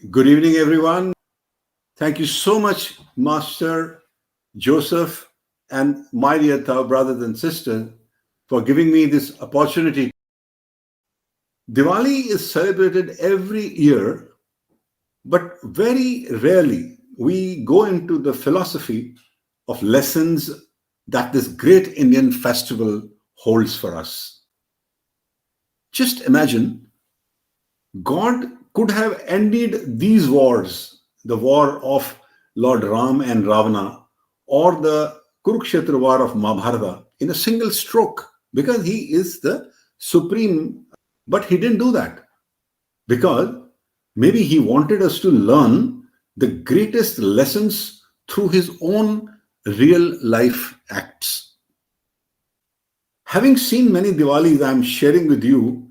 Good evening, everyone. Thank you so much, Master Joseph, and my dear Tao brothers and sisters, for giving me this opportunity. Diwali is celebrated every year, but very rarely we go into the philosophy of lessons that this great Indian festival holds for us. Just imagine God could have ended these wars, the war of Lord Ram and Ravana, or the Kurukshetra war of Mahabharata, in a single stroke because he is the supreme. But he didn't do that because maybe he wanted us to learn the greatest lessons through his own real life acts. Having seen many Diwalis, I'm sharing with you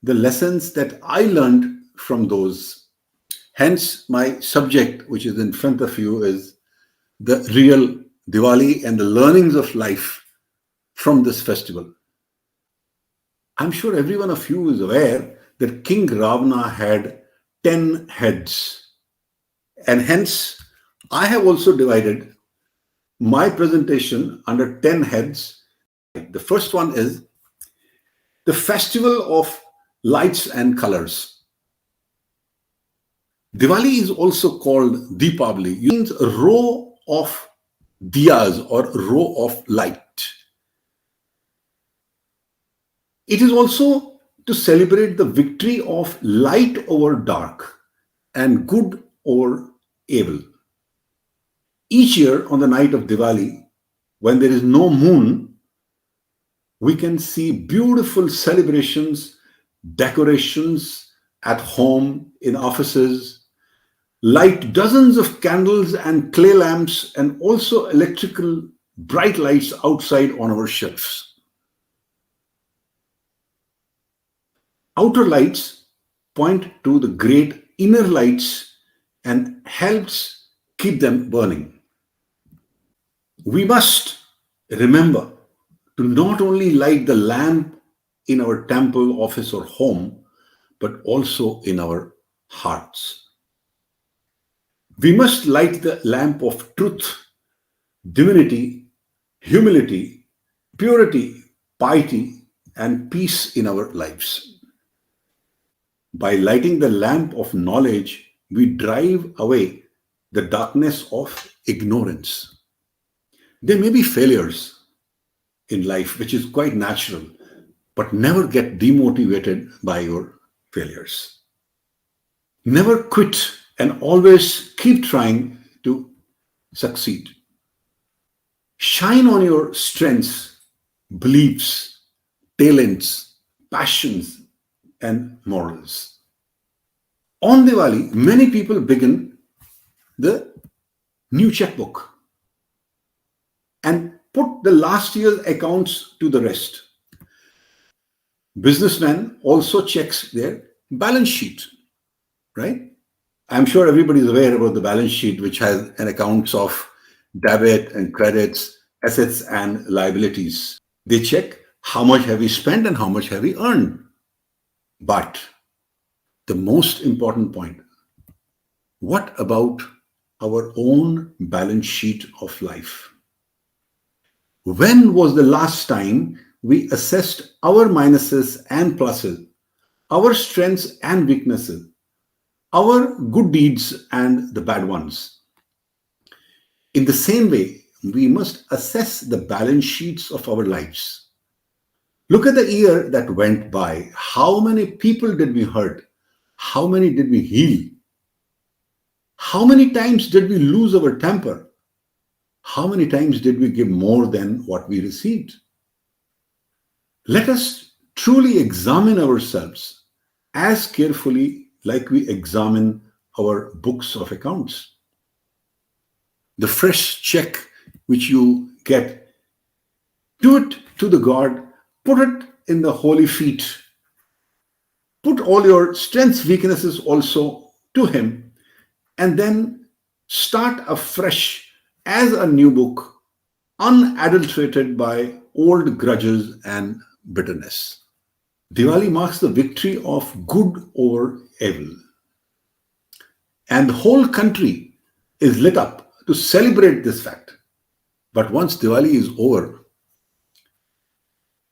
the lessons that I learned from those. Hence, my subject, which is in front of you, is the real Diwali and the learnings of life from this festival. I'm sure every one of you is aware that King Ravana had 10 heads. And hence, I have also divided my presentation under 10 heads. The first one is the festival of lights and colors. Diwali is also called Deepavali. It means a row of diyas or row of light. It is also to celebrate the victory of light over dark and good over evil. Each year on the night of Diwali, when there is no moon, we can see beautiful celebrations, decorations at home, in offices, light dozens of candles and clay lamps, and also electrical bright lights outside on our shelves. Outer lights point to the great inner lights and helps keep them burning. We must remember to not only light the lamp in our temple, office, or home, but also in our hearts. We must light the lamp of truth, divinity, humility, purity, piety, and peace in our lives. By lighting the lamp of knowledge, we drive away the darkness of ignorance. There may be failures in life, which is quite natural, but never get demotivated by your failures. Never quit and always keep trying to succeed. Shine on your strengths, beliefs, talents, passions, and morals. On Diwali, many people begin the new checkbook and put the last year's accounts to the rest. Businessmen also checks their balance sheet, right? I'm sure everybody is aware about the balance sheet, which has an accounts of debit and credits, assets and liabilities. They check how much have we spent and how much have we earned. But the most important point, what about our own balance sheet of life? When was the last time we assessed our minuses and pluses, our strengths and weaknesses, our good deeds and the bad ones? In the same way, we must assess the balance sheets of our lives. Look at the year that went by. How many people did we hurt? How many did we heal? How many times did we lose our temper? How many times did we give more than what we received? Let us truly examine ourselves as carefully like we examine our books of accounts. The fresh check which you get, do it to the God, put it in the holy feet. Put all your strengths, weaknesses also to Him, and then start afresh as a new book, unadulterated by old grudges and bitterness. Diwali marks the victory of good over evil. and the whole country is lit up to celebrate this fact. But once Diwali is over,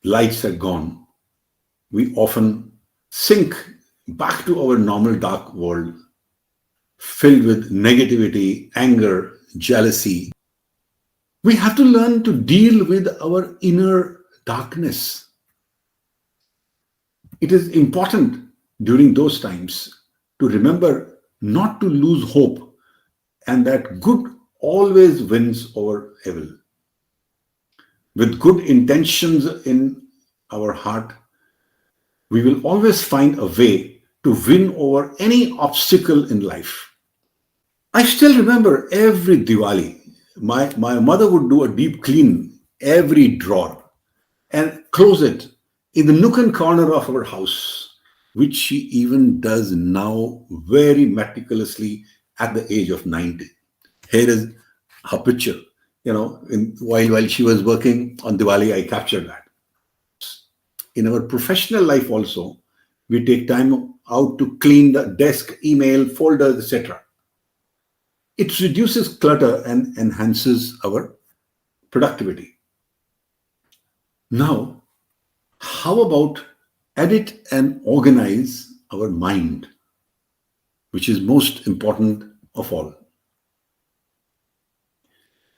lights are gone, we often sink back to our normal dark world filled with negativity, anger, jealousy. We have to learn to deal with our inner darkness. It is important during those times to remember not to lose hope and that good always wins over evil. With good intentions in our heart, we will always find a way to win over any obstacle in life. I still remember every Diwali, my mother would do a deep clean every drawer and close it in the nook and corner of our house, which she even does now very meticulously at the age of 90. Here is her picture. While she was working on Diwali, I captured that. In our professional life also, we take time out to clean the desk, email, folders, etc. It reduces clutter and enhances our productivity. Now, how about edit and organize our mind, which is most important of all?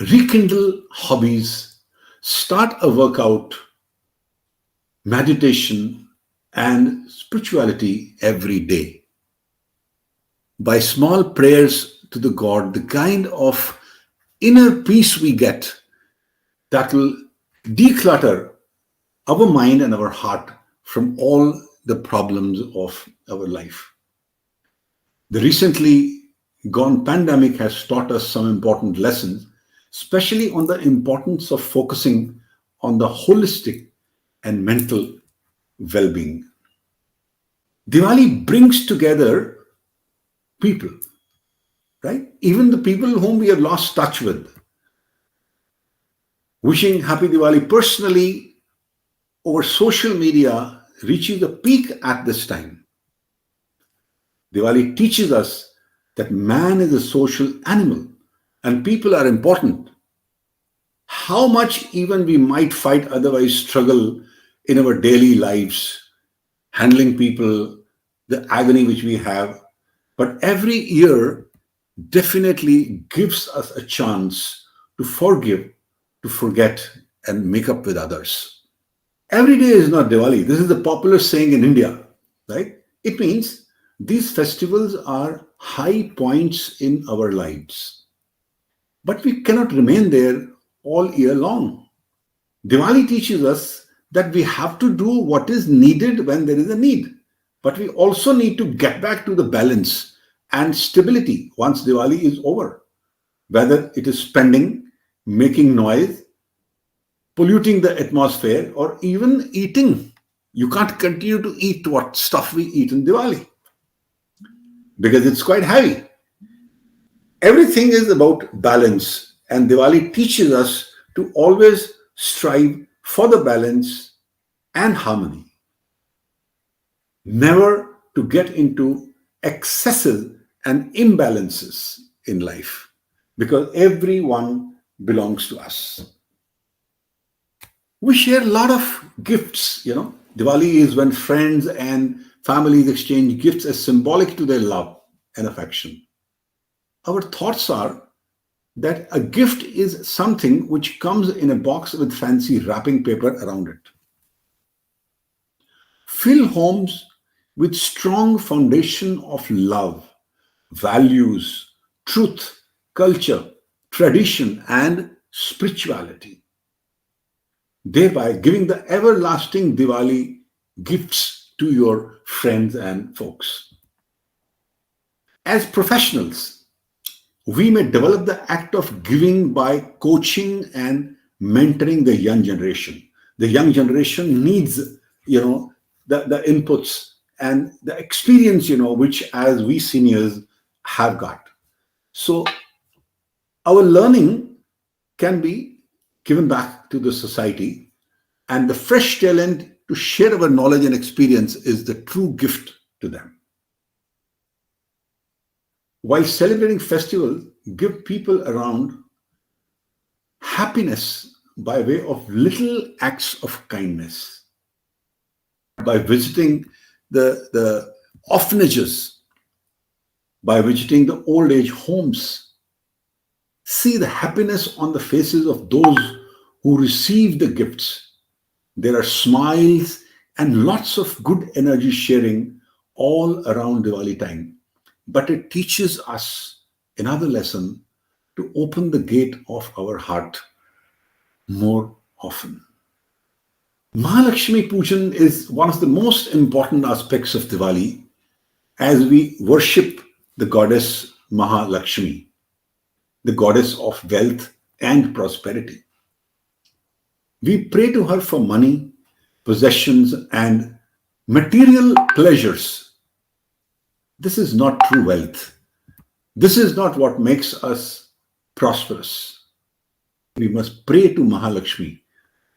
Rekindle hobbies, start a workout, meditation, and spirituality every day. By small prayers to the God, the kind of inner peace we get that will declutter our mind and our heart from all the problems of our life. The recently gone pandemic has taught us some important lessons, especially on the importance of focusing on the holistic and mental well-being. Diwali brings together people, right? Even the people whom we have lost touch with. Wishing Happy Diwali personally over social media reaches a peak at this time. Diwali teaches us that man is a social animal and people are important. How much even we might fight, otherwise struggle in our daily lives, handling people, the agony which we have. But every year definitely gives us a chance to forgive, to forget, and make up with others. Every day is not Diwali. This is the popular saying in India, right? It means these festivals are high points in our lives. But we cannot remain there all year long. Diwali teaches us that we have to do what is needed when there is a need. But we also need to get back to the balance and stability once Diwali is over. Whether it is spending, making noise, polluting the atmosphere, or even eating. You can't continue to eat what stuff we eat in Diwali because it's quite heavy. Everything is about balance, and Diwali teaches us to always strive for the balance and harmony. Never to get into excesses and imbalances in life because everyone belongs to us. We share a lot of gifts, Diwali is when friends and families exchange gifts as symbolic to their love and affection. Our thoughts are that a gift is something which comes in a box with fancy wrapping paper around it. Fill homes with strong foundation of love, values, truth, culture, tradition, and spirituality, thereby giving the everlasting Diwali gifts to your friends and folks. As professionals, we may develop the act of giving by coaching and mentoring the young generation. The young generation needs, the inputs and the experience, which as we seniors have got. So our learning can be given back to the society, and the fresh talent to share our knowledge and experience is the true gift to them. while celebrating festivals, give people around happiness by way of little acts of kindness. By visiting the orphanages, by visiting the old age homes, see the happiness on the faces of those who receive the gifts. There are smiles and lots of good energy sharing all around Diwali time. But it teaches us another lesson, to open the gate of our heart more often. Mahalakshmi Pujan is one of the most important aspects of Diwali, as we worship the goddess Mahalakshmi, the goddess of wealth and prosperity. We pray to her for money, possessions, and material pleasures. This is not true wealth. This is not what makes us prosperous. We must pray to Mahalakshmi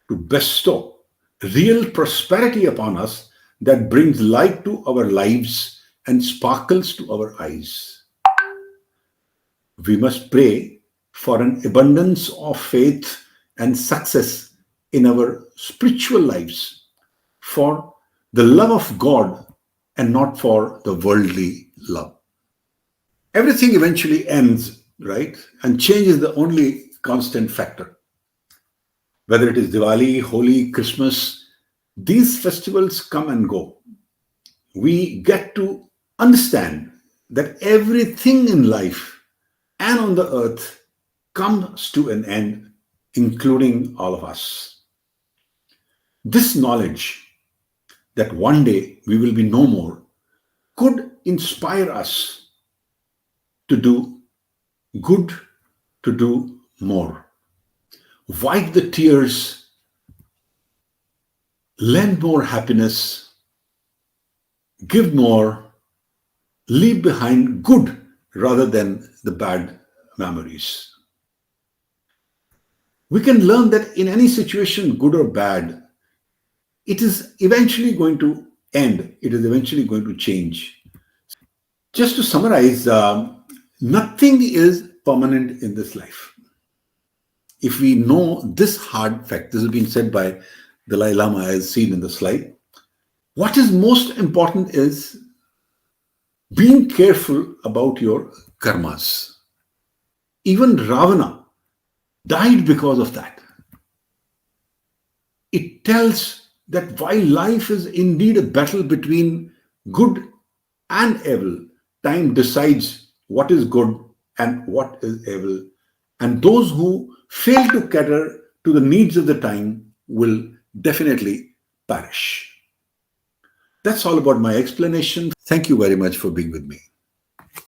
to bestow real prosperity upon us that brings light to our lives and sparkles to our eyes. We must pray for an abundance of faith and success in our spiritual lives, for the love of God and not for the worldly love. Everything eventually ends, right? And change is the only constant factor. Whether it is Diwali, Holi, Christmas, these festivals come and go. We get to understand that everything in life and on the earth comes to an end, including all of us. This knowledge that one day we will be no more could inspire us to do good, to do more. Wipe the tears, lend more happiness, give more, leave behind good rather than the bad memories. We can learn that in any situation, good or bad, it is eventually going to end. It is eventually going to change. Just to summarize, nothing is permanent in this life. If we know this hard fact, this is being said by Dalai Lama as seen in the slide, what is most important is being careful about your karmas. Even Ravana died because of that. It tells that while life is indeed a battle between good and evil, time decides what is good and what is evil. And those who fail to cater to the needs of the time will definitely perish. That's all about my explanation. Thank you very much for being with me.